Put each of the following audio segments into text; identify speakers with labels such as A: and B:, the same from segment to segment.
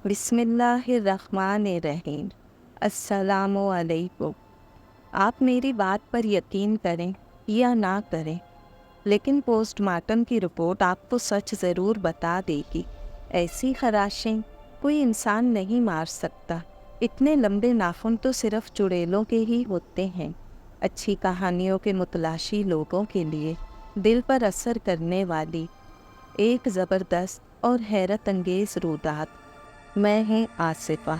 A: بسم اللہ الرحمن الرحیم۔ السلام علیکم۔ آپ میری بات پر یقین کریں یا نہ کریں، لیکن پوسٹ مارٹم کی رپورٹ آپ کو سچ ضرور بتا دے گی۔ ایسی خراشیں کوئی انسان نہیں مار سکتا۔ اتنے لمبے ناخن تو صرف چڑیلوں کے ہی ہوتے ہیں۔ اچھی کہانیوں کے متلاشی لوگوں کے لیے دل پر اثر کرنے والی ایک زبردست اور حیرت انگیز رودات۔ میں ہوں آصفہ۔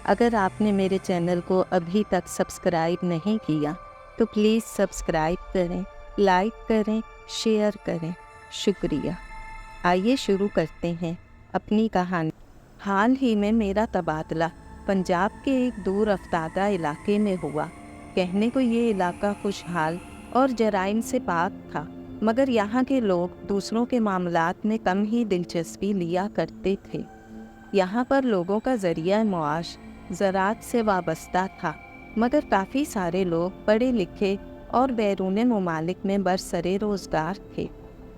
A: اگر آپ نے میرے چینل کو ابھی تک سبسکرائب نہیں کیا تو پلیز سبسکرائب کریں، لائک کریں، شیئر کریں۔ شکریہ۔ آئیے شروع کرتے ہیں اپنی کہانی۔ حال ہی میں میرا تبادلہ پنجاب کے ایک دور افتادہ علاقے میں ہوا۔ کہنے کو یہ علاقہ خوشحال اور جرائم سے پاک تھا، مگر یہاں کے لوگ دوسروں کے معاملات میں کم ہی دلچسپی لیا کرتے تھے۔ یہاں پر لوگوں کا ذریعہ معاش زراعت سے وابستہ تھا، مگر کافی سارے لوگ پڑھے لکھے اور بیرون ممالک میں برسرِ روزگار تھے۔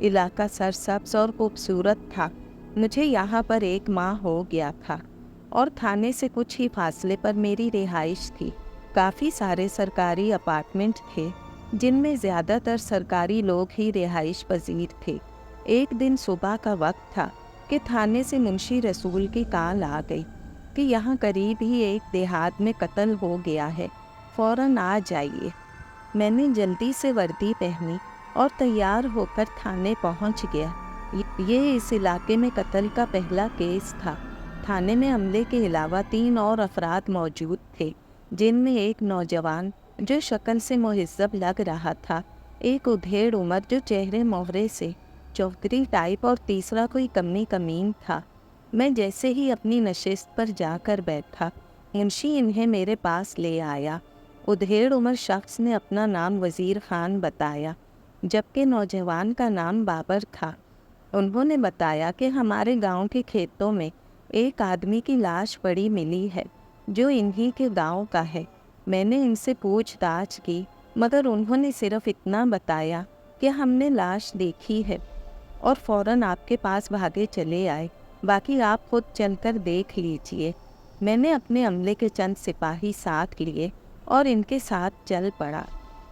A: علاقہ سرسبز اور خوبصورت تھا۔ مجھے یہاں پر 1 ماہ ہو گیا تھا اور تھانے سے کچھ ہی فاصلے پر میری رہائش تھی۔ کافی سارے سرکاری اپارٹمنٹ تھے، جن میں زیادہ تر سرکاری لوگ ہی رہائش پذیر تھے۔ ایک دن صبح کا وقت تھا کہ تھانے سے منشی رسول کی کال آ گئی کہ یہاں قریب ہی ایک دیہات میں قتل ہو گیا ہے، فوراً آ جائیے۔ میں نے جلدی سے وردی پہنی اور تیار ہو کر تھانے پہنچ گیا۔ یہ اس علاقے میں قتل کا پہلا کیس تھا۔ تھانے میں عملے کے علاوہ 3 اور افراد موجود تھے، جن میں ایک نوجوان جو شکل سے مہذب لگ رہا تھا، ایک ادھیڑ عمر جو چہرے مہرے سے چودھری ٹائپ، اور تیسرا کوئی کمی کمین تھا۔ میں جیسے ہی اپنی نشست پر جا کر بیٹھا، منشی انہیں میرے پاس لے آیا۔ ادھیڑ عمر شخص نے اپنا نام وزیر خان بتایا، جبکہ نوجوان کا نام بابر تھا۔ انہوں نے بتایا کہ ہمارے گاؤں کے کھیتوں میں ایک آدمی کی لاش پڑی ملی ہے، جو انہی کے گاؤں کا ہے۔ میں نے ان سے پوچھ تاچھ کی، مگر انہوں نے صرف اتنا بتایا کہ ہم نے لاش دیکھی ہے اور فوراً آپ کے پاس بھاگے چلے آئے، باقی آپ خود چل کر دیکھ لیجئے۔ میں نے اپنے عملے کے چند سپاہی ساتھ لیے اور ان کے ساتھ چل پڑا۔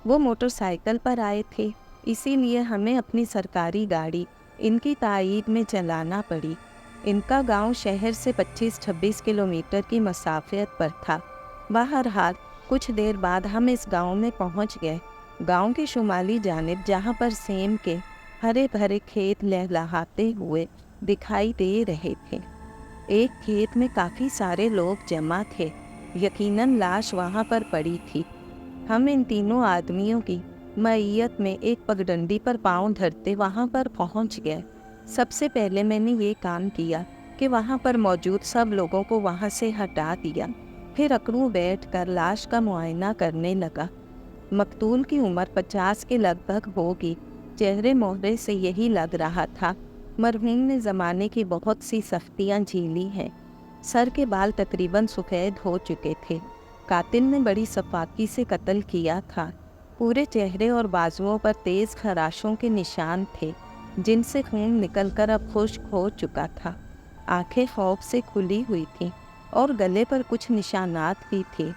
A: وہ موٹر سائیکل پر آئے تھے، اسی لیے ہمیں اپنی سرکاری گاڑی ان کی تائید میں چلانا پڑی۔ ان کا گاؤں شہر سے 25-26 کلومیٹر کی مسافت پر تھا۔ بہرحال کچھ دیر بعد ہم اس گاؤں میں پہنچ گئے۔ گاؤں کی شمالی جانب، جہاں پر سیم کے ہرے بھرے کھیت لہلہاتے ہوئے دکھائی دے رہے تھے، ایک کھیت میں کافی سارے لوگ جمع تھے۔ یقیناً لاش وہاں پر پڑی تھی۔ ہم ان تینوں آدمیوں کی معیت میں ایک پگڈنڈی پر پاؤں دھرتے وہاں پر پہنچ گئے۔ سب سے پہلے میں نے یہ کام کیا کہ وہاں پر موجود سب لوگوں کو وہاں سے ہٹا دیا، پھر اکڑوں بیٹھ کر لاش کا معائنہ کرنے لگا۔ مقتول کی عمر 50 کے لگ بھگ ہوگی، چہرے مہرے سے یہی لگ رہا تھا۔ مرحوم نے زمانے کی بہت سی سختیاں جھیلی ہیں۔ سر کے بال تقریباً سفید ہو چکے تھے۔ قاتل نے بڑی صفاقی سے قتل کیا تھا۔ پورے چہرے اور بازوؤں پر تیز خراشوں کے نشان تھے، جن سے خون نکل کر اب خشک ہو چکا تھا۔ آنکھیں خوف سے کھلی ہوئی تھیں اور گلے پر کچھ نشانات بھی تھے۔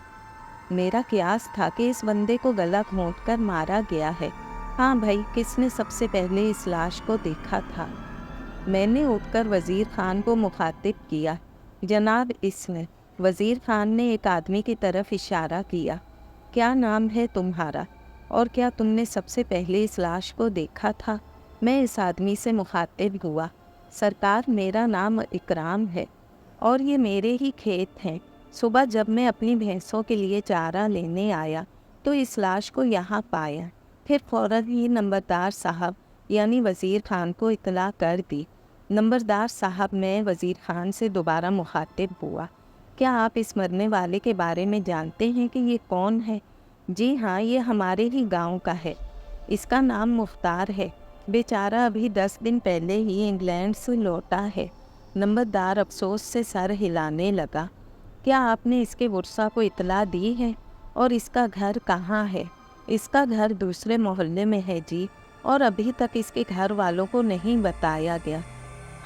A: میرا قیاس تھا کہ اس بندے کو گلا گھونٹ کر مارا گیا ہے۔ ہاں بھائی، کس نے سب سے پہلے اس لاش کو دیکھا تھا؟ میں نے اٹھ کر وزیر خان کو مخاطب کیا۔ جناب، اس نے وزیر خان نے ایک آدمی کی طرف اشارہ کیا۔ کیا نام ہے تمہارا، اور کیا تم نے سب سے پہلے اس لاش کو دیکھا تھا؟ میں اس آدمی سے مخاطب ہوا۔ سرکار، میرا نام اکرام ہے اور یہ میرے ہی کھیت ہیں۔ صبح جب میں اپنی بھینسوں کے لیے چارہ لینے آیا تو اس لاش کو یہاں پایا، پھر فوراً ہی نمبردار صاحب یعنی وزیر خان کو اطلاع کر دی۔ نمبردار صاحب، میں وزیر خان سے دوبارہ مخاطب ہوا۔ کیا آپ اس مرنے والے کے بارے میں جانتے ہیں کہ یہ کون ہے؟ جی ہاں، یہ ہمارے ہی گاؤں کا ہے۔ اس کا نام مختار ہے۔ بیچارہ ابھی 10 دن پہلے ہی انگلینڈ سے لوٹا ہے۔ نمبردار افسوس سے سر ہلانے لگا۔ کیا آپ نے اس کے ورثاء کو اطلاع دی ہے؟ اور اس کا گھر کہاں ہے؟ اس کا گھر دوسرے محلے میں ہے جی، اور ابھی تک اس کے گھر والوں کو نہیں بتایا گیا۔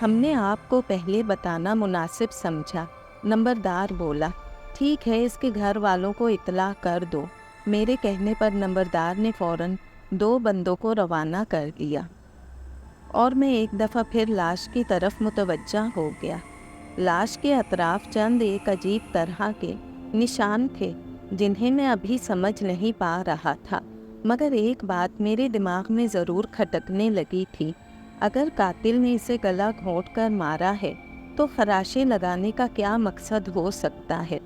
A: ہم نے آپ کو پہلے بتانا مناسب سمجھا۔ नंबरदार बोला, ठीक है, इसके घर वालों को इत्तला कर दो। मेरे कहने पर नंबरदार ने फौरन 2 बंदों को रवाना कर दिया और मैं एक दफ़ा फिर लाश की तरफ मुतवज्जा हो गया। लाश के अतराफ चंद एक अजीब तरह के निशान थे जिन्हें मैं अभी समझ नहीं पा रहा था, मगर एक बात मेरे दिमाग में ज़रूर खटकने लगी थी। अगर कातिल ने इसे गला घोंट कर मारा है तो खराशें लगाने का क्या मकसद हो सकता है।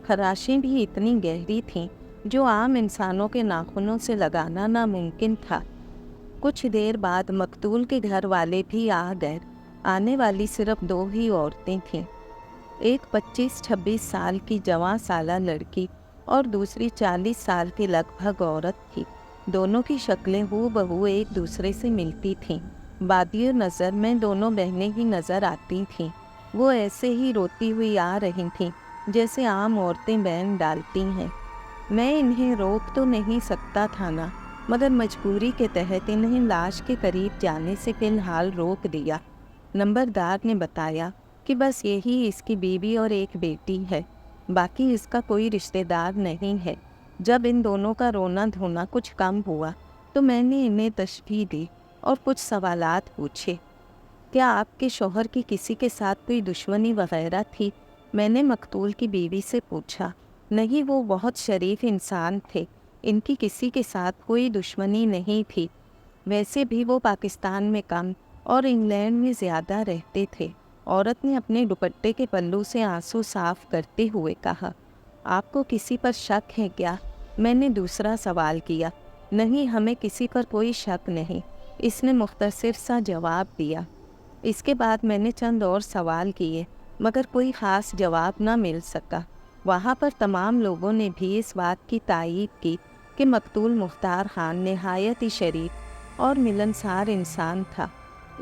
A: खराशें भी इतनी गहरी थीं जो आम इंसानों के नाखूनों से लगाना नामुमकिन था। कुछ देर बाद मकतूल के घर वाले भी आ गए। आने वाली सिर्फ 2 ही औरतें थीं, एक 25-26 साल की जवां साला लड़की और दूसरी 40 साल की लगभग औरत थी। दोनों की शक्लें हूबहू एक दूसरे से मिलती थीं। बादिए नज़र में दोनों बहनें ही नज़र आती थीं। वो ऐसे ही रोती हुई आ रही थीं जैसे आम औरतें बहन डालती हैं। मैं इन्हें रोक तो नहीं सकता था ना, मगर मजबूरी के तहत इन्हें लाश के करीब जाने से फिलहाल रोक दिया। नंबरदार ने बताया कि बस यही इसकी बीवी और एक बेटी है, बाकी इसका कोई रिश्तेदार नहीं है। जब इन दोनों का रोना धोना कुछ कम हुआ तो मैंने इन्हें तशबीह दी और कुछ सवालात पूछे। क्या आपके शौहर की किसी के साथ कोई दुश्मनी वगैरह थी? मैंने मकतूल की बीवी से पूछा। नहीं, वो बहुत शरीफ इंसान थे, इनकी किसी के साथ कोई दुश्मनी नहीं थी। वैसे भी वो पाकिस्तान में कम और इंग्लैंड में ज़्यादा रहते थे। औरत ने अपने दुपट्टे के पल्लू से आंसू साफ करते हुए कहा। आपको किसी पर शक है क्या? मैंने दूसरा सवाल किया। नहीं, हमें किसी पर कोई शक नहीं, इसने मुख्तसर सा जवाब दिया। इसके बाद मैंने चंद और सवाल किए, मगर कोई ख़ास जवाब न मिल सका। वहाँ पर तमाम लोगों ने भी इस बात की तायीद की कि मकतूल मुख्तार खान नहायत ही शरीफ और मिलनसार इंसान था।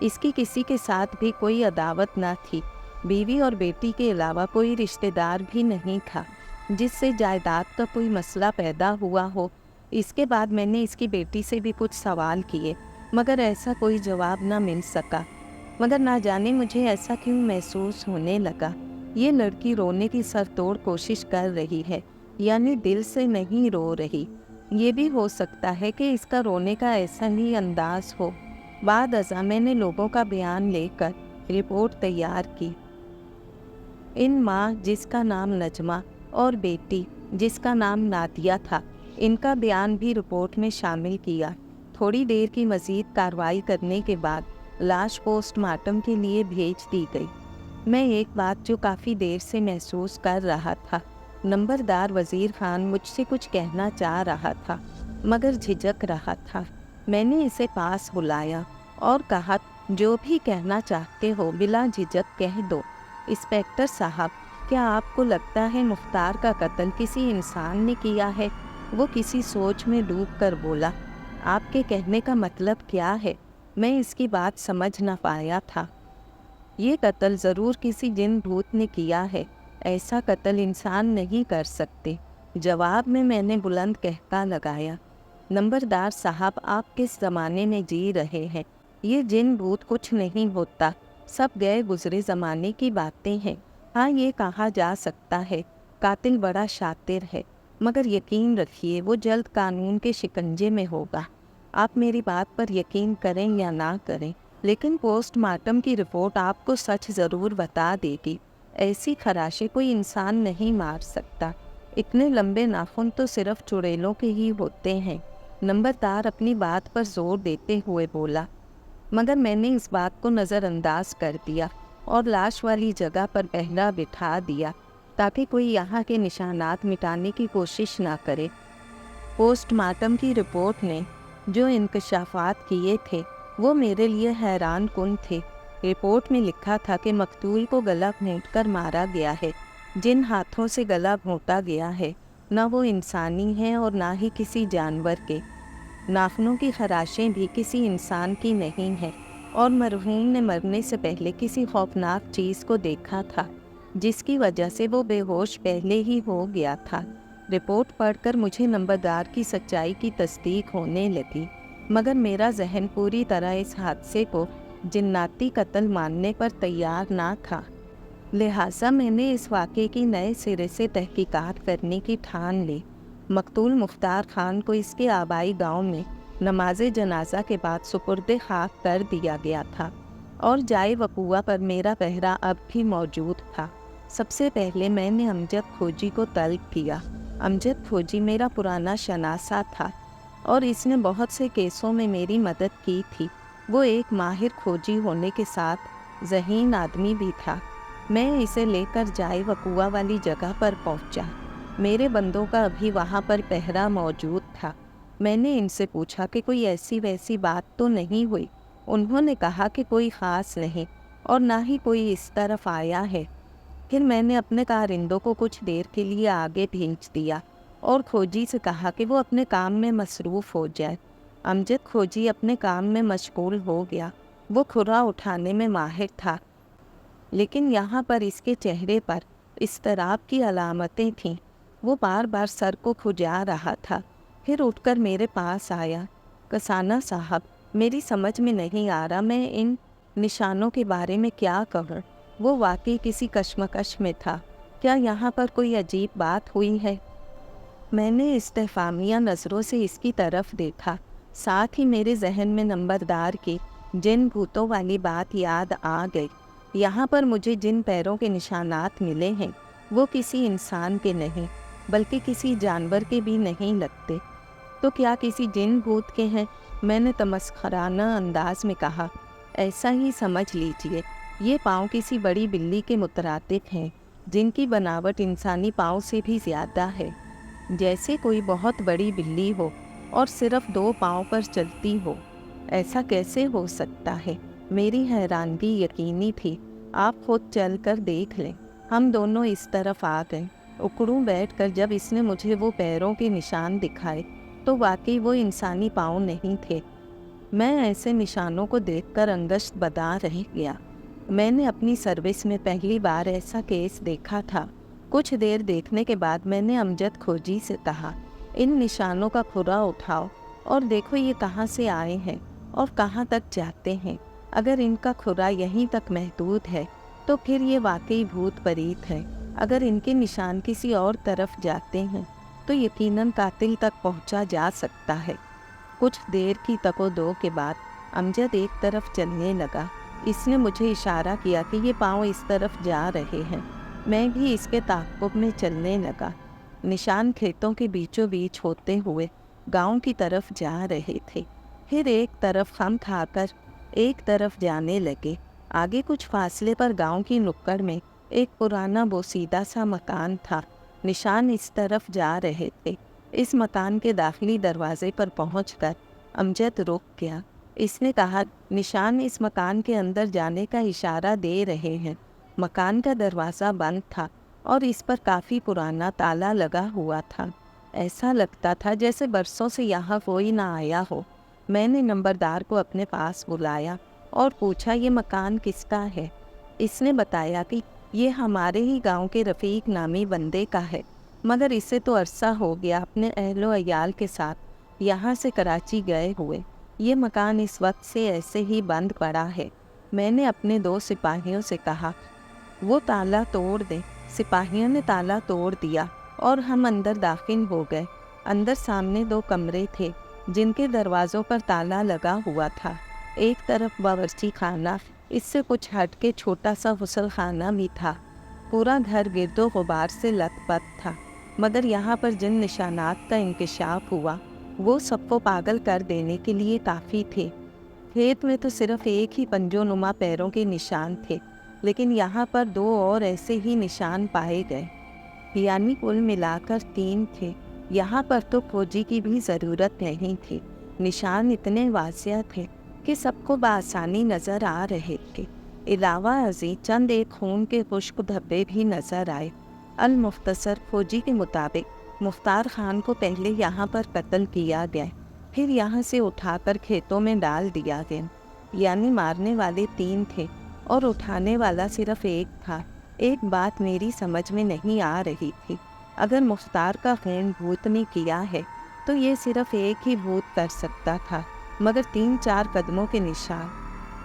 A: इसकी किसी के साथ भी कोई अदावत न थी। बीवी और बेटी के अलावा कोई रिश्तेदार भी नहीं था जिससे जायदाद का कोई मसला पैदा हुआ हो। इसके बाद मैंने इसकी बेटी से भी कुछ सवाल किए, मगर ऐसा कोई जवाब न मिल सका। मगर ना जाने मुझे ऐसा क्यों महसूस होने लगा, ये लड़की रोने की सरतोड़ कोशिश कर रही है, यानी दिल से नहीं रो रही। ये भी हो सकता है कि इसका रोने का ऐसा ही अंदाज हो। बाद अज़ा मैंने लोगों का बयान लेकर रिपोर्ट तैयार की। इन माँ जिसका नाम नजमा और बेटी जिसका नाम नादिया था, इनका बयान भी रिपोर्ट में शामिल किया। थोड़ी देर की मज़ीद कार्रवाई करने के बाद लाश पोस्टमार्टम के लिए भेज दी गई। मैं एक बात जो काफ़ी देर से महसूस कर रहा था, नंबरदार वज़ीर खान मुझसे कुछ कहना चाह रहा था मगर झिझक रहा था। मैंने इसे पास बुलाया और कहा, जो भी कहना चाहते हो बिला झिझक कह दो। इंस्पेक्टर साहब, क्या आपको लगता है मुख्तार का कत्ल किसी इंसान ने किया है? वो किसी सोच में डूब कर बोला। आपके कहने का मतलब क्या है? मैं इसकी बात समझ न पाया था। ये कत्ल ज़रूर किसी जिन भूत ने किया है, ऐसा कत्ल इंसान नहीं कर सकते। जवाब में मैंने बुलंद कहका लगाया। नंबरदार साहब, आप किस ज़माने में जी रहे हैं? ये जिन भूत कुछ नहीं होता, सब गए गुजरे ज़माने की बातें हैं। हाँ, ये कहा जा सकता है कातिल बड़ा शातिर है, मगर यकीन रखिए वो जल्द कानून के शिकंजे में होगा। आप मेरी बात पर यकीन करें या ना करें, लेकिन पोस्टमार्टम की रिपोर्ट आपको सच ज़रूर बता देगी। ऐसी खराशें कोई इंसान नहीं मार सकता। इतने लंबे नाखून तो सिर्फ चुड़ैलों के ही होते हैं। नंबरदार अपनी बात पर जोर देते हुए बोला, मगर मैंने इस बात को नज़रअंदाज कर दिया और लाश वाली जगह पर पहरा बिठा दिया ताकि कोई यहाँ के निशानात मिटाने की कोशिश ना करे। पोस्टमार्टम की रिपोर्ट ने जो इंकशाफात किए थे वो मेरे लिए हैरान कुन थे। रिपोर्ट में लिखा था कि मकतूल को गला घोंटकर मारा गया है। जिन हाथों से गला घोंटा गया है न वो इंसानी हैं और ना ही किसी जानवर के। नाखूनों की खराशें भी किसी इंसान की नहीं हैं और मरहूम ने मरने से पहले किसी खौफनाक चीज़ को देखा था जिसकी वजह से वो बेहोश पहले ही हो गया था। रिपोर्ट पढ़कर मुझे नंबरदार की सच्चाई की तस्दीक होने लगी, मगर मेरा जहन पूरी तरह इस हादसे को जिन्नाती कत्ल मानने पर तैयार ना था। लिहाजा मैंने इस वाक़े की नए सिरे से तहकीकात करने की ठान ली। मकतूल मुख्तार खान को इसके आबाई गांव में नमाज जनाजा के बाद सुपुर्द खाक कर दिया गया था और जाए वकूआ पर मेरा पहरा अब भी मौजूद था। सबसे पहले मैंने अमजद खोजी को तलब किया। अमजद खोजी मेरा पुराना शनासा था और इसने बहुत से केसों में मेरी मदद की थी। वो एक माहिर खोजी होने के साथ ज़हीन आदमी भी था। मैं इसे लेकर जाए वकूआ वाली जगह पर पहुंचा। मेरे बंदों का अभी वहां पर पहरा मौजूद था। मैंने इनसे पूछा कि कोई ऐसी वैसी बात तो नहीं हुई। उन्होंने कहा कि कोई ख़ास नहीं और ना ही कोई इस तरफ आया है। फिर मैंने अपने कारिंदों को कुछ देर के लिए आगे भेज दिया और खोजी से कहा कि वो अपने काम में मसरूफ़ हो जाए। अमजद खोजी अपने काम में मशगूल हो गया। वो खुरा उठाने में माहिर था, लेकिन यहाँ पर इसके चेहरे पर इज़्तिराब की अलामतें थीं। वो बार बार सर को खुजा रहा था। फिर उठकर मेरे पास आया। कसाना साहब, मेरी समझ में नहीं आ रहा मैं इन निशानों के बारे में क्या कहूँ। वो वाकई किसी कश्मकश में था। क्या यहाँ पर कोई अजीब बात हुई है? मैंने इस्तेफामिया नज़रों से इसकी तरफ देखा। साथ ही मेरे जहन में नंबरदार की जिन भूतों वाली बात याद आ गई। यहाँ पर मुझे जिन पैरों के निशानात मिले हैं वो किसी इंसान के नहीं बल्कि किसी जानवर के भी नहीं लगते। तो क्या किसी जिन भूत के हैं? मैंने तमस्खराना अंदाज में कहा। ऐसा ही समझ लीजिए। ये पाँव किसी बड़ी बिल्ली के मुतरातिक हैं, जिनकी बनावट इंसानी पाँव से भी ज़्यादा है। जैसे कोई बहुत बड़ी बिल्ली हो और सिर्फ 2 पाँव पर चलती हो। ऐसा कैसे हो सकता है? मेरी हैरानगी यकीनी थी। आप खुद चल कर देख लें। हम दोनों इस तरफ आ गए। उकड़ू बैठकर जब इसने मुझे वो पैरों के निशान दिखाए तो वाकई वो इंसानी पाँव नहीं थे। मैं ऐसे निशानों को देखकर अंगश्त बदा रह गया। मैंने अपनी सर्विस में पहली बार ऐसा केस देखा था। कुछ देर देखने के बाद मैंने अमजद खोजी से कहा, इन निशानों का खुरा उठाओ और देखो ये कहाँ से आए हैं और कहाँ तक जाते हैं। अगर इनका खुरा यहीं तक महदूद है तो फिर ये वाकई भूत परीत है। अगर इनके निशान किसी और तरफ जाते हैं तो यकीनन कातिल तक पहुंचा जा सकता है। कुछ देर की तको-दो के बाद अमजद एक तरफ चलने लगा। इसने मुझे इशारा किया कि ये पाँव इस तरफ जा रहे हैं। मैं भी इसके ताक़ुब में चलने लगा। निशान खेतों के बीचों बीच होते हुए गांव की तरफ जा रहे थे। फिर एक तरफ खम खाकर एक तरफ जाने लगे। आगे कुछ फासले पर गांव की नुक्कड़ में एक पुराना बोसीदा सा मकान था। निशान इस तरफ जा रहे थे। इस मकान के दाखिली दरवाजे पर पहुंचकर अमजद रुक गया। इसने कहा, निशान इस मकान के अंदर जाने का इशारा दे रहे हैं। मकान का दरवाज़ा बंद था और इस पर काफ़ी पुराना ताला लगा हुआ था। ऐसा लगता था जैसे बरसों से यहाँ कोई ना आया हो। मैंने नंबरदार को अपने पास बुलाया और पूछा, ये मकान किसका है? इसने बताया कि ये हमारे ही गांव के रफ़ीक नामी बंदे का है, मगर इसे तो अरसा हो गया अपने अहलो अयाल के साथ यहाँ से कराची गए हुए। ये मकान इस वक्त से ऐसे ही बंद पड़ा है। मैंने अपने 2 सिपाहियों से कहा, वो ताला तोड़ दें। सिपाहियों ने ताला तोड़ दिया और हम अंदर दाखिल हो गए। अंदर सामने 2 कमरे थे जिनके दरवाज़ों पर ताला लगा हुआ था। एक तरफ बावर्ची खाना, इससे कुछ हट के छोटा सा गुसल खाना भी था। पूरा घर गिरदो गुबार से लथपथ था, मगर यहाँ पर जिन निशानात का इंकशाफ हुआ वो सबको पागल कर देने के लिए काफ़ी थे। खेत में तो सिर्फ एक ही पंजोनुमा पैरों के निशान थे, लेकिन यहाँ पर 2 और ऐसे ही निशान पाए गए, यानी कुल मिलाकर 3 थे। यहाँ पर तो खोजी की भी ज़रूरत नहीं थी। निशान इतने वाज़िह थे कि सबको बआसानी नज़र आ रहे थे। इलावा अज़ी चंद एक खून के खुश्क धब्बे भी नज़र आए। अल मुख्तसर खोजी के मुताबिक मुख्तार खान को पहले यहाँ पर कत्ल किया गया, फिर यहाँ से उठाकर खेतों में डाल दिया गया। यानी मारने वाले 3 थे और उठाने वाला सिर्फ एक था। एक बात मेरी समझ में नहीं आ रही थी। अगर मुख्तार का खून भूत ने किया है तो ये सिर्फ एक ही भूत कर सकता था, मगर 3-4 कदमों के निशान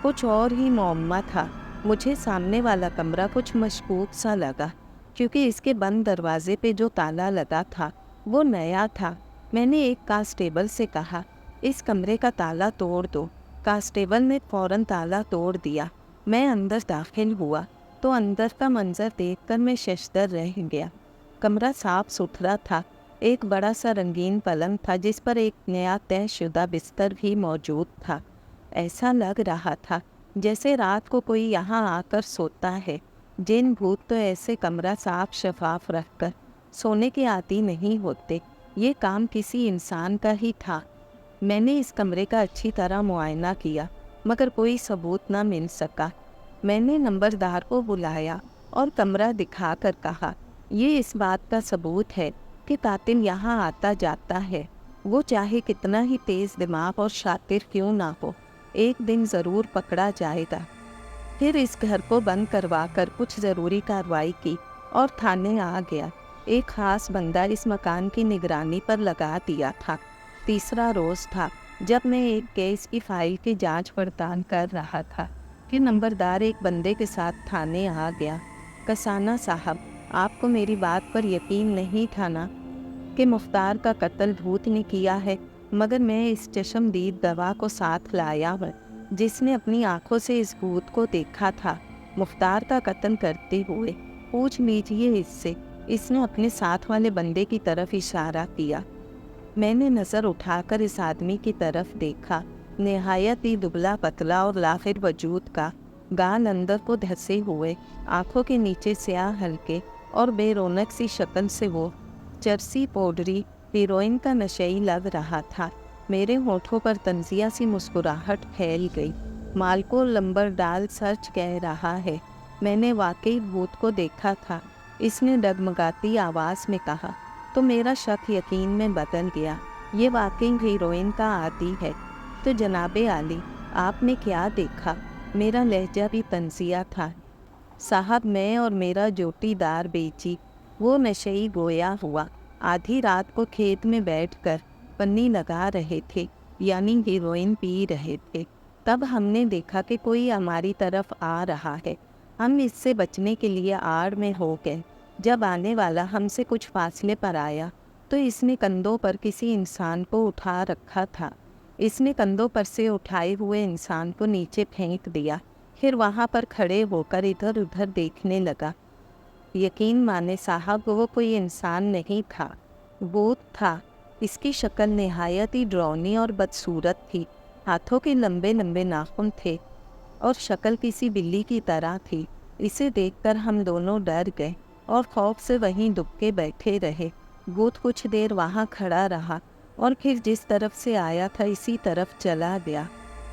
A: कुछ और ही मौम्मा था। مجھے سامنے والا کمرہ کچھ مشکوک سا لگا، کیونکہ اس کے بند دروازے پہ جو تالا لگا تھا وہ نیا تھا۔ میں نے ایک کانسٹیبل سے کہا، اس کمرے کا تالا توڑ دو۔ کانسٹیبل نے فوراً تالا توڑ دیا۔ میں اندر داخل ہوا تو اندر کا منظر دیکھ کر میں ششدر رہ گیا۔ کمرہ صاف ستھرا تھا۔ ایک بڑا سا رنگین پلنگ تھا جس پر ایک نیا طے شدہ بستر بھی موجود تھا۔ ایسا لگ رہا تھا جیسے رات کو کوئی یہاں آ کر سوتا ہے۔ جن بھوت تو ایسے کمرہ صاف شفاف رکھ کر سونے کے عادی نہیں ہوتے۔ یہ کام کسی انسان کا ہی تھا۔ میں نے اس کمرے کا اچھی طرح معائنہ کیا مگر کوئی ثبوت نہ مل سکا۔ میں نے نمبردار کو بلایا اور کمرہ دکھا کر کہا، یہ اس بات کا ثبوت ہے کہ قاتل یہاں آتا جاتا ہے، وہ چاہے کتنا ہی تیز دماغ اور شاطر کیوں نہ ہو، ایک دن ضرور پکڑا جائے گا۔ پھر اس گھر کو بند کروا کر کچھ ضروری کارروائی کی اور تھانے آ گیا۔ ایک خاص بندہ اس مکان کی نگرانی پر لگا دیا تھا۔ تیسرا روز تھا جب میں ایک کیس کی فائل کی جانچ پڑتال کر رہا تھا کہ نمبردار ایک بندے کے ساتھ تھانے آ گیا۔ کسانہ صاحب، آپ کو میری بات پر یقین نہیں تھا نا کہ مختار کا قتل بھوت نے کیا ہے، مگر میں اس چشمدید گواہ کو ساتھ لایا ہوں جس نے اپنی آنکھوں سے اس بھوت کو دیکھا تھا مختار کا قتل کرتے ہوئے۔ پوچھ لیجیے اس سے۔ اس نے اپنے ساتھ والے بندے کی طرف اشارہ کیا۔ میں نے نظر اٹھا کر اس آدمی کی طرف دیکھا۔ نہایت ہی دبلا پتلا اور لاغر وجود کا، گال اندر کو دھسے ہوئے، آنکھوں کے نیچے سیاہ ہلکے اور بے رونق سی شکل سے وہ چرسی پوڈری ہیروئن کا نشئی لگ رہا تھا۔ میرے ہونٹوں پر طنزیہ سی مسکراہٹ پھیل گئی۔ مالکو لمبردار سچ کہہ رہا ہے، میں نے واقعی بھوت کو دیکھا تھا، اس نے ڈگمگاتی آواز میں کہا۔ تو میرا شک یقین میں بدل گیا۔ یہ واقعی ہیروئن کا عادی ہے۔ تو جناب عالی، آپ نے کیا دیکھا؟ میرا لہجہ بھی طنزیہ تھا۔ صاحب، میں اور میرا جوٹی دار بیچی وہ نشئی گویا ہوا آدھی رات کو کھیت میں بیٹھ کر پنی لگا رہے تھے، یعنی ہیروئن پی رہے تھے۔ تب ہم نے دیکھا کہ کوئی ہماری طرف آ رہا ہے۔ ہم اس سے بچنے کے لیے آڑ میں ہو گئے۔ جب آنے والا ہم سے کچھ فاصلے پر آیا تو اس نے کندھوں پر کسی انسان کو اٹھا رکھا تھا۔ اس نے کندھوں پر سے اٹھائے ہوئے انسان کو نیچے پھینک دیا، پھر وہاں پر کھڑے ہو کر ادھر ادھر دیکھنے لگا۔ یقین مانے صاحب، وہ کوئی انسان نہیں تھا، بھوت تھا۔ اس کی شکل نہایت ہی ڈراؤنی اور بدصورت تھی۔ ہاتھوں کے لمبے لمبے ناخن تھے اور شکل کسی بلی کی طرح تھی۔ اسے دیکھ کر ہم دونوں ڈر گئے اور خوف سے وہیں دبکے بیٹھے رہے۔ بھوت کچھ دیر وہاں کھڑا رہا اور پھر جس طرف سے آیا تھا اسی طرف چلا گیا۔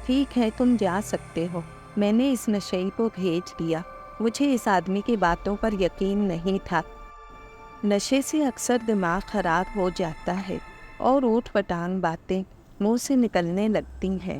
A: ٹھیک ہے، تم جا سکتے ہو، میں نے اس نشئی کو بھیج دیا۔ مجھے اس آدمی کی باتوں پر یقین نہیں تھا۔ نشے سے اکثر دماغ خراب ہو جاتا ہے اور اوٹ پٹانگ باتیں منہ سے نکلنے لگتی ہیں،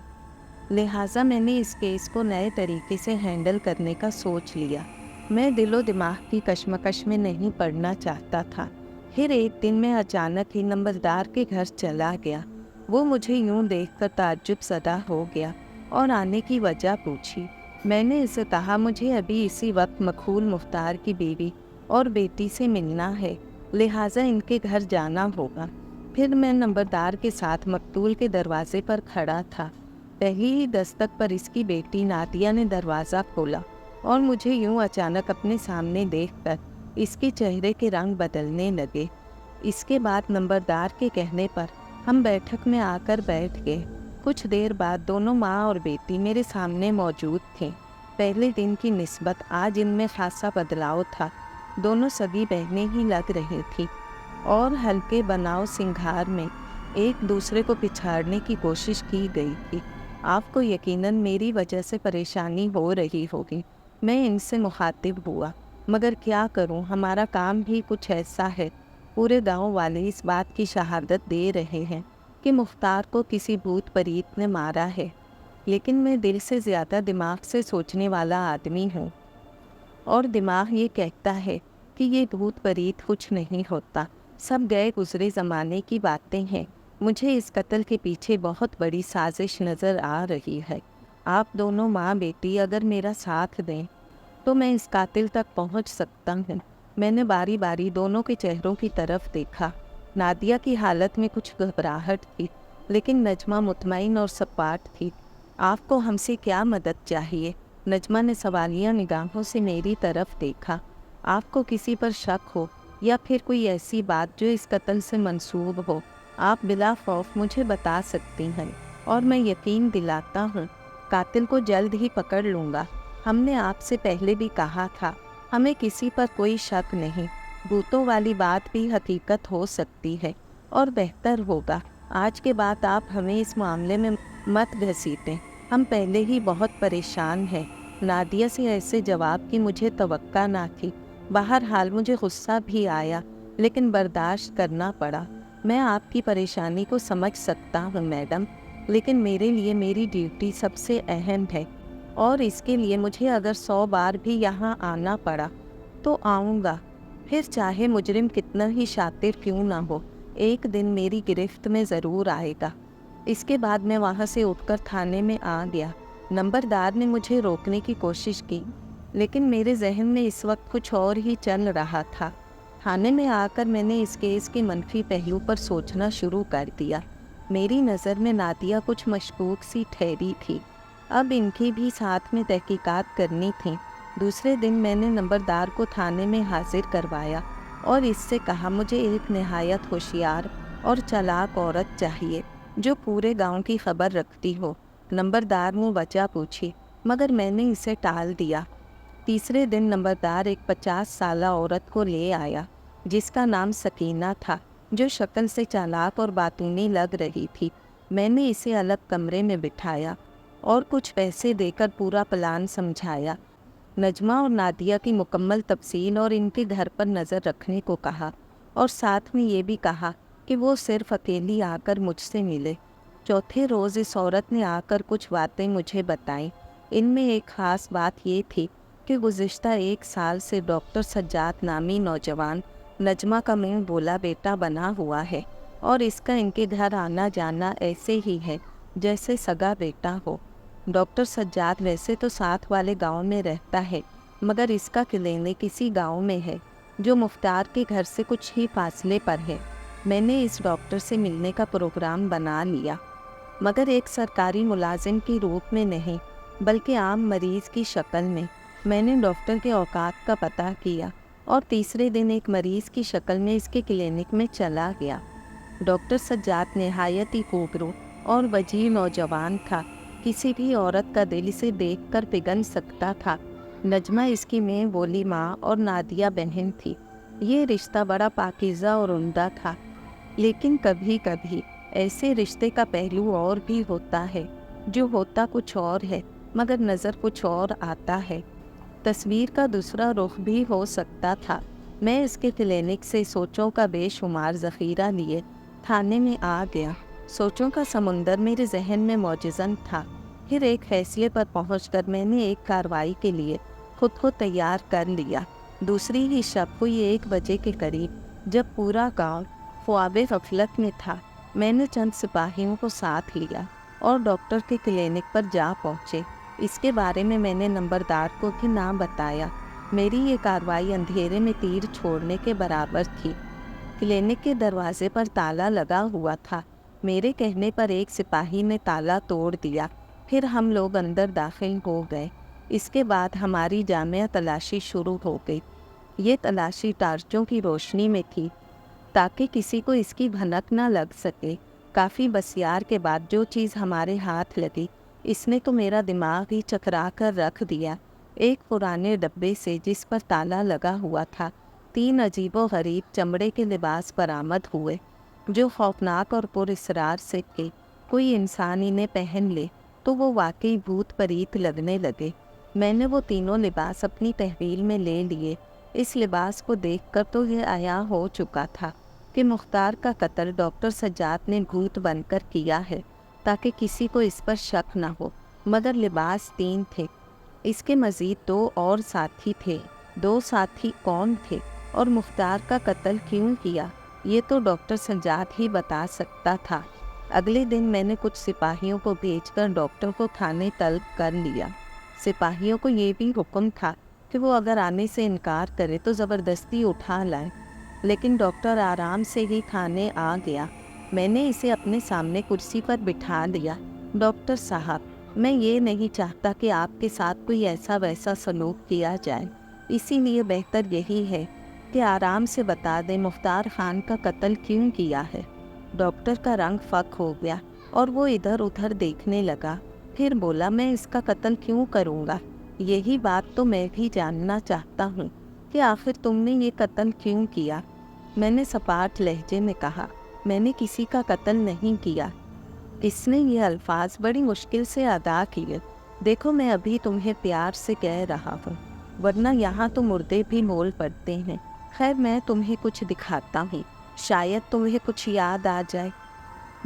A: لہٰذا میں نے اس کیس کو نئے طریقے سے ہینڈل کرنے کا سوچ لیا۔ میں دل و دماغ کی کشمکش میں نہیں پڑنا چاہتا تھا۔ پھر ایک دن میں اچانک ہی نمبردار کے گھر چلا گیا۔ وہ مجھے یوں دیکھ کر تعجب زدہ ہو گیا اور آنے کی وجہ پوچھی۔ میں نے اسے کہا، مجھے ابھی اسی وقت مقبول مختار کی بیوی اور بیٹی سے ملنا ہے، لہٰذا ان کے گھر جانا ہوگا۔ پھر میں نمبردار کے ساتھ مقتول کے دروازے پر کھڑا تھا۔ پہلی ہی دستک پر اس کی بیٹی نادیہ نے دروازہ کھولا اور مجھے یوں اچانک اپنے سامنے دیکھ کر اس کے چہرے کے رنگ بدلنے لگے۔ اس کے بعد نمبردار کے کہنے پر ہم بیٹھک میں آ کر بیٹھ گئے۔ کچھ دیر بعد دونوں ماں اور بیٹی میرے سامنے موجود تھیں۔ پہلے دن کی نسبت آج ان میں خاصا بدلاؤ تھا۔ دونوں سگی بہنیں ہی لگ رہی تھیں اور ہلکے بناؤ سنگھار میں ایک دوسرے کو پچھاڑنے کی کوشش کی گئی تھی۔ آپ کو یقیناً میری وجہ سے پریشانی ہو رہی ہوگی۔ میں ان سے مخاطب ہوا، مگر کیا کروں، ہمارا کام بھی کچھ ایسا ہے۔ پورے گاؤں والے اس بات کی شہادت دے رہے ہیں کہ مختار کو کسی بھوت پریت نے مارا ہے، لیکن میں دل سے زیادہ دماغ سے سوچنے والا آدمی ہوں، اور دماغ یہ کہتا ہے کہ یہ بھوت پریت کچھ نہیں ہوتا، سب گئے گزرے زمانے کی باتیں ہیں۔ مجھے اس قتل کے پیچھے بہت بڑی سازش نظر آ رہی ہے۔ آپ دونوں ماں بیٹی اگر میرا ساتھ دیں तो मैं इस कातिल तक पहुंच सकता हूँ। मैंने बारी बारी दोनों के चेहरों की तरफ देखा। नादिया की हालत में कुछ घबराहट थी, लेकिन नजमा मुतमईन और सपाट थी। आपको हमसे क्या मदद चाहिए? नजमा ने सवालिया निगाहों से मेरी तरफ देखा। आपको किसी पर शक हो या फिर कोई ऐसी बात जो इस कत्ल से मंसूब हो, आप बिला खौफ मुझे बता सकती हैं और मैं यकीन दिलाता हूँ कातिल को जल्द ही पकड़ लूँगा। हमने आपसे पहले भी कहा था, हमें किसी पर कोई शक नहीं। भूतों वाली बात भी हकीकत हो सकती है और बेहतर होगा आज के बाद आप हमें इस मामले में मत घसीटें। हम पहले ही बहुत परेशान हैं। नादिया से ऐसे जवाब की मुझे तवक्का ना थी। बहरहाल मुझे गुस्सा भी आया, लेकिन बर्दाश्त करना पड़ा। मैं आपकी परेशानी को समझ सकता हूँ मैडम, लेकिन मेरे लिए मेरी ड्यूटी सबसे अहम है और इसके लिए मुझे अगर 100 बार भी यहाँ आना पड़ा तो आऊँगा। फिर चाहे मुजरिम कितना ही शातिर क्यों ना हो, एक दिन मेरी गिरफ्त में ज़रूर आएगा। इसके बाद मैं वहाँ से उठकर थाने में आ गया। नंबरदार ने मुझे रोकने की कोशिश की, लेकिन मेरे जहन में इस वक्त कुछ और ही चल रहा था। थाने में आकर मैंने इस केस के मनफी पहलू पर सोचना शुरू कर दिया। मेरी नज़र में नादिया कुछ मशकूक सी ठहरी थी। अब इनकी भी साथ में तहकीकात करनी थी। दूसरे दिन मैंने नंबरदार को थाने में हाजिर करवाया और इससे कहा, मुझे एक नहायत होशियार और चालाक औरत चाहिए जो पूरे गांव की खबर रखती हो। नंबरदार ने वजह पूछी, मगर मैंने इसे टाल दिया। तीसरे दिन नंबरदार एक 50 साला औरत को ले आया जिसका नाम सकीना था, जो शक्ल से चालाक और बातूनी लग रही थी। मैंने इसे अलग कमरे में बिठाया और कुछ पैसे देकर पूरा प्लान समझाया। नजमा और नादिया की मुकम्मल तफसील और इनके घर पर नज़र रखने को कहा और साथ में ये भी कहा कि वो सिर्फ अकेली आकर मुझसे मिले। चौथे रोज़ इस औरत ने आकर कुछ बातें मुझे बताईं। इनमें एक ख़ास बात ये थी कि गुज़िश्ता 1 साल से डॉक्टर सज्जाद नामी नौजवान नजमा का मुँह बोला बेटा बना हुआ है और इसका इनके घर आना जाना ऐसे ही है जैसे सगा बेटा हो। डॉक्टर सज्जाद वैसे तो साथ वाले गांव में रहता है, मगर इसका क्लिनिक किसी गांव में है जो मुख्तार के घर से कुछ ही फासले पर है। मैंने इस डॉक्टर से मिलने का प्रोग्राम बना लिया, मगर एक सरकारी मुलाजिम के रूप में नहीं, बल्कि आम मरीज़ की शक्ल में। मैंने डॉक्टर के औकात का पता किया और तीसरे दिन एक मरीज़ की शक्ल में इसके क्लिनिक में चला गया। डॉक्टर सज्जाद नहायत ही खूबरू और वजीर नौजवान था। किसी भी औरत का दिल इसे देखकर पिघल सकता था। नजमा इसकी में बोली माँ और नादिया बहन थी। ये रिश्ता बड़ा पाकीज़ा और उम्दा था, लेकिन कभी कभी ऐसे रिश्ते का पहलू और भी होता है जो होता कुछ और है मगर नज़र कुछ और आता है। तस्वीर का दूसरा रुख भी हो सकता था। मैं इसके क्लिनिक से सोचों का बेशुमार ज़ख़ीरा लिए थाने में आ गया। सोचों का समुंदर मेरे जहन में मौजज़न था। फिर एक फैसले पर पहुंचकर मैंने एक कार्रवाई के लिए खुद को तैयार कर लिया। दूसरी ही शब हुई 1 बजे के करीब, जब पूरा गांव ख्वाबे गफलत में था। मैंने चंद सिपाहियों को साथ लिया और डॉक्टर के क्लिनिक पर जा पहुँचे। इसके बारे में मैंने नंबरदार को भी ना बताया। मेरी ये कार्रवाई अंधेरे में तीर छोड़ने के बराबर थी। क्लिनिक के दरवाजे पर ताला लगा हुआ था। मेरे कहने पर एक सिपाही ने ताला तोड़ दिया। फिर हम लोग अंदर दाखिल हो गए। इसके बाद हमारी जामिया तलाशी शुरू हो गई। ये तलाशी टार्चों की रोशनी में थी ताकि किसी को इसकी भनक ना लग सके। काफ़ी बसियार के बाद जो चीज़ हमारे हाथ लगी, इसने तो मेरा दिमाग ही चकरा कर रख दिया। एक पुराने डब्बे से जिस पर ताला लगा हुआ था 3 अजीबो गरीब चमड़े के लिबास बरामद हुए, जो खौफनाक और पुरअसरार से थे। कोई इंसान इन्हें पहन ले तो वो वाकई भूत परीत लगने लगे। मैंने वो तीनों लिबास अपनी तहवील में ले लिए। इस लिबास को देखकर तो ये आया हो चुका था कि मुख्तार का कत्ल डॉक्टर सज्जाद ने भूत बनकर किया है ताकि किसी को इस पर शक न हो। मगर लिबास 3 थे। इसके मज़ीद 2 और साथी थे। 2 साथी कौन थे और मुख्तार का कत्ल क्यों किया, ये तो डॉक्टर सज्जाद ही बता सकता था। अगले दिन मैंने कुछ सिपाहियों को भेजकर डॉक्टर को थाने तलब कर लिया। सिपाहियों को ये भी हुक्म था कि वो अगर आने से इनकार करे तो ज़बरदस्ती उठा लाए, लेकिन डॉक्टर आराम से ही खाने आ गया। मैंने इसे अपने सामने कुर्सी पर बिठा दिया। डॉक्टर साहब, मैं ये नहीं चाहता कि आपके साथ कोई ऐसा वैसा सलूक किया जाए, इसीलिए बेहतर यही है कि आराम से बता दें मुख्तार खान का कत्ल क्यों किया है। डॉक्टर का रंग फक हो गया और वो इधर उधर देखने लगा। फिर बोला, मैं इसका कत्ल क्यों करूँगा? यही बात तो मैं भी जानना चाहता हूँ कि आखिर तुमने ये कत्ल क्यों किया। मैंने सपाट लहजे में कहा, मैंने किसी का कत्ल नहीं किया। इसने ये अल्फाज बड़ी मुश्किल से अदा किए। देखो, मैं अभी तुम्हें प्यार से कह रहा हूँ, वरना यहाँ तो मुर्दे भी मोल पड़ते हैं। खैर, मैं तुम्हें कुछ दिखाता हूँ, शायद तुम्हें कुछ याद आ जाए।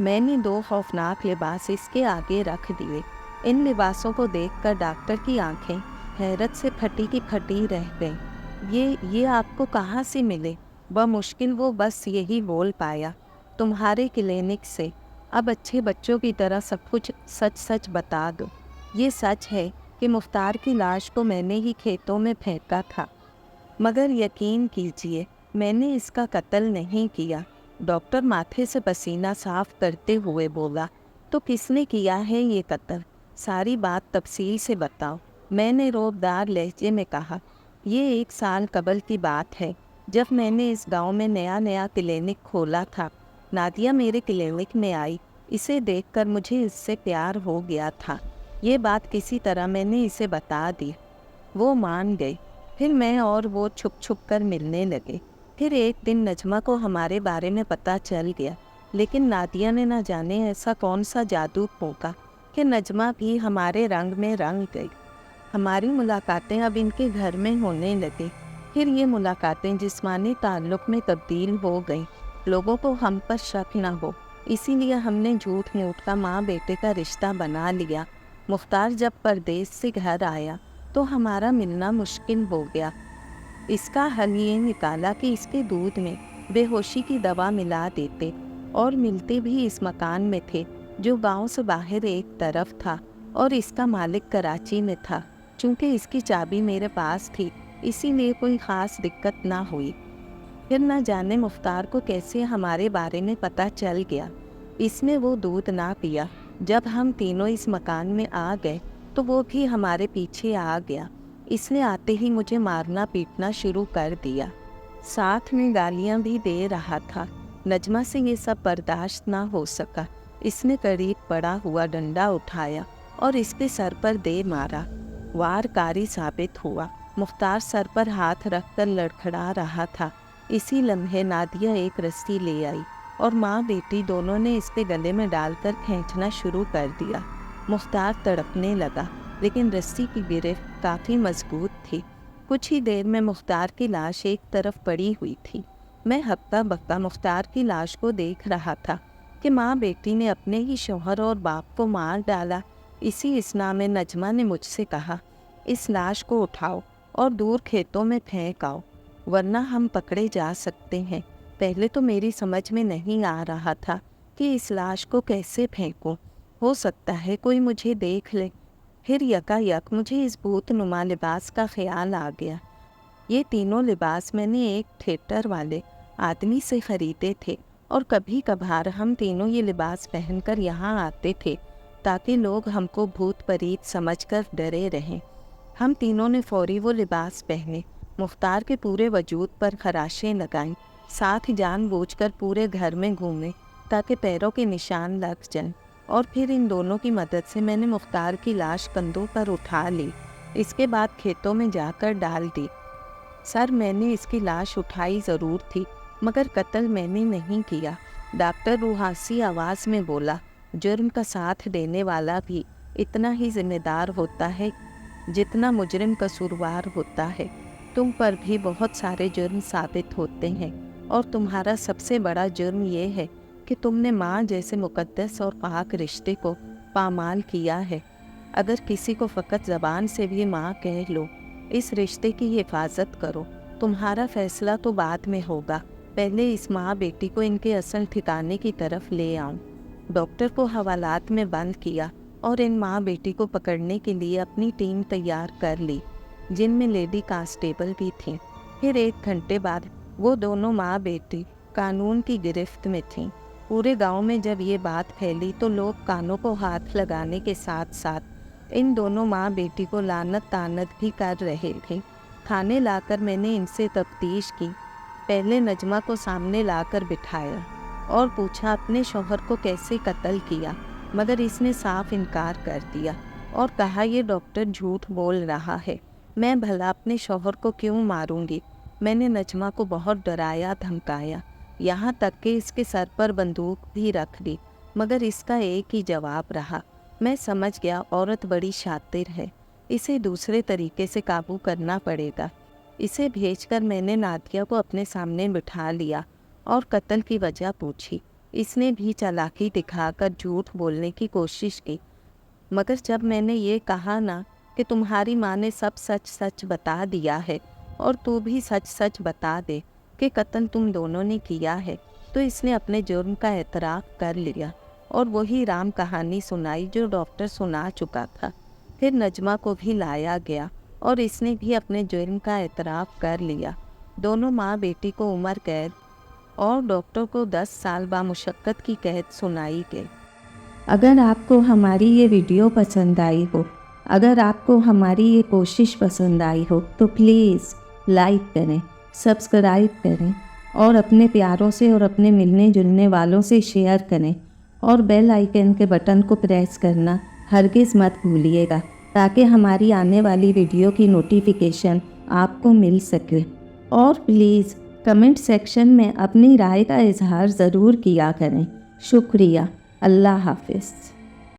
A: मैंने 2 खौफनाक लिबास इसके आगे रख दिए। इन लिबासों को देखकर डॉक्टर की आंखें हैरत से फटी की फटी रह गईं। ये आपको कहाँ से मिले? बमुश्किल वो बस यही बोल पाया, तुम्हारे क्लिनिक से। अब अच्छे बच्चों की तरह सब कुछ सच सच बता दो। ये सच है कि मुख्तार की लाश को मैंने ही खेतों में फेंका था, मगर यकीन कीजिए मैंने इसका कत्ल नहीं किया। डॉक्टर माथे से पसीना साफ करते हुए बोला, तो किसने किया है ये कत्ल? सारी बात तफसील से बताओ। मैंने रोबदार लहजे में कहा, ये 1 साल कबल की बात है, जब मैंने इस गांव में नया क्लिनिक खोला था। नादिया मेरे क्लिनिक में आई। इसे देखकर मुझे इससे प्यार हो गया था। ये बात किसी तरह मैंने इसे बता दी। वो मान गई। फिर मैं और वो छुप छुप कर मिलने लगे। फिर एक दिन नजमा को हमारे बारे में पता चल गया, लेकिन नादिया ने न जाने ऐसा कौन सा जादू फूंका कि नजमा भी हमारे रंग में रंग गई। हमारी मुलाकातें अब इनके घर में होने लगी। फिर ये मुलाकातें जिस्मानी ताल्लुक़ में तब्दील हो गईं। लोगों को हम पर शक न हो, इसीलिए हमने झूठ मूठ का माँ बेटे का रिश्ता बना लिया। मुख्तार जब परदेश से घर आया तो हमारा मिलना मुश्किल हो गया। इसका हल ये निकाला कि इसके दूध में बेहोशी की दवा मिला देते, और मिलते भी इस मकान में थे जो गांव से बाहर एक तरफ था, और इसका मालिक कराची में था। चूँकि इसकी चाबी मेरे पास थी, इसीलिए कोई ख़ास दिक्कत ना हुई। फिर न जाने मुख्तार को कैसे हमारे बारे में पता चल गया। इसने वो दूध ना पिया। जब हम तीनों इस मकान में आ गए तो वो भी हमारे पीछे आ गया। इसने आते ही मुझे मारना पीटना शुरू कर दिया, साथ में गालियां भी दे रहा था। नजमा से ये सब बर्दाश्त ना हो सका। इसने करीब पड़ा हुआ डंडा उठाया और इसके सर पर दे मारा। वार कारी साबित हुआ। मुख्तार सर पर हाथ रखकर लड़खड़ा रहा था। इसी लम्हे नादिया एक रस्सी ले आई और माँ बेटी दोनों ने इसके गले में डालकर खींचना शुरू कर दिया। मुख्तार तड़पने लगा, लेकिन रस्सी की गिरफ्त काफ़ी मजबूत थी। कुछ ही देर में मुख्तार की लाश एक तरफ पड़ी हुई थी। मैं हक्का बक्का मुख्तार की लाश को देख रहा था कि माँ बेटी ने अपने ही शौहर और बाप को मार डाला। इसी इसना में नजमा ने मुझसे कहा, इस लाश को उठाओ और दूर खेतों में फेंक आओ, वरना हम पकड़े जा सकते हैं। पहले तो मेरी समझ में नहीं आ रहा था कि इस लाश को कैसे फेंकूं। हो सकता है कोई मुझे देख ले। फिर यकायक मुझे इस भूतनुमा लिबास का ख्याल आ गया। ये तीनों लिबास मैंने एक थिएटर वाले आदमी से ख़रीदे थे, और कभी कभार हम तीनों ये लिबास पहनकर यहाँ आते थे ताकि लोग हमको भूत परीत समझकर डरे रहें। हम तीनों ने फौरी वो लिबास पहने, मुख्तार के पूरे वजूद पर खराशें लगाईं, साथ ही जानबूझकर पूरे घर में घूमे ताकि पैरों के निशान लग जाएं, और फिर इन दोनों की मदद से मैंने मुख्तार की लाश कंधों पर उठा ली। इसके बाद खेतों में जाकर डाल दी। सर, मैंने इसकी लाश उठाई ज़रूर थी, मगर कत्ल मैंने नहीं किया। डॉक्टर रूहासी आवाज़ में बोला, जुर्म का साथ देने वाला भी इतना ही जिम्मेदार होता है जितना मुजरिम कसूरवार होता है। तुम पर भी बहुत सारे जुर्म साबित होते हैं, और तुम्हारा सबसे बड़ा जुर्म ये है कि तुमने माँ जैसे मुकद्दस और पाक रिश्ते को पामाल किया है। अगर किसी को फ़कत ज़बान से भी माँ कह लो, इस रिश्ते की हिफाजत करो। तुम्हारा फ़ैसला तो बाद में होगा, पहले इस माँ बेटी को इनके असल ठिकाने की तरफ ले आऊँ। डॉक्टर को हवालात में बंद किया और इन माँ बेटी को पकड़ने के लिए अपनी टीम तैयार कर ली। جن میں لیڈی کانسٹیبل بھی تھیں۔ پھر 1 گھنٹے بعد وہ دونوں ماں بیٹی قانون کی گرفت میں تھیں۔ پورے گاؤں میں جب یہ بات پھیلی تو لوگ کانوں کو ہاتھ لگانے کے ساتھ ساتھ ان دونوں ماں بیٹی کو لعنت تعنت بھی کر رہے تھے۔ تھانے لا کر میں نے ان سے تفتیش کی۔ پہلے نجمہ کو سامنے لا کر بٹھایا اور پوچھا اپنے شوہر کو کیسے قتل کیا، مگر اس نے صاف انکار کر دیا اور کہا یہ ڈاکٹر جھوٹ بول رہا ہے، میں بھلا اپنے شوہر کو کیوں ماروں گی۔ میں نے نجمہ کو بہت ڈرایا دھمکایا، یہاں تک کہ اس کے سر پر بندوق بھی رکھ دی، مگر اس کا ایک ہی جواب رہا، میں سمجھ گیا عورت بڑی شاطر ہے، اسے دوسرے طریقے سے قابو کرنا پڑے گا۔ اسے بھیج کر میں نے نادیہ کو اپنے سامنے بٹھا لیا اور قتل کی وجہ پوچھی۔ اس نے بھی چالاکی دکھا کر جھوٹ بولنے کی کوشش کی، مگر جب میں نے یہ کہا نا کہ تمہاری ماں نے سب سچ سچ بتا دیا ہے اور تو بھی سچ سچ بتا دے کہ قتل تم دونوں نے کیا ہے، تو اس نے اپنے جرم کا اعتراف کر لیا اور وہی رام کہانی سنائی جو ڈاکٹر سنا چکا تھا۔ پھر نجمہ کو بھی لایا گیا اور اس نے بھی اپنے جرم کا اعتراف کر لیا۔ دونوں ماں بیٹی کو عمر قید اور ڈاکٹر کو 10 سال بامشقت کی قید سنائی گئی۔ اگر آپ کو ہماری یہ ویڈیو پسند آئی ہو، اگر آپ کو ہماری یہ کوشش پسند آئی ہو تو پلیز لائک کریں، سبسکرائب کریں اور اپنے پیاروں سے اور اپنے ملنے جلنے والوں سے شیئر کریں اور بیل آئیکن کے بٹن کو پریس کرنا ہرگز مت بھولیے گا تاکہ ہماری آنے والی ویڈیو کی نوٹیفیکیشن آپ کو مل سکے۔ اور پلیز کمنٹ سیکشن میں اپنی رائے کا اظہار ضرور کیا کریں۔ شکریہ۔ اللہ حافظ۔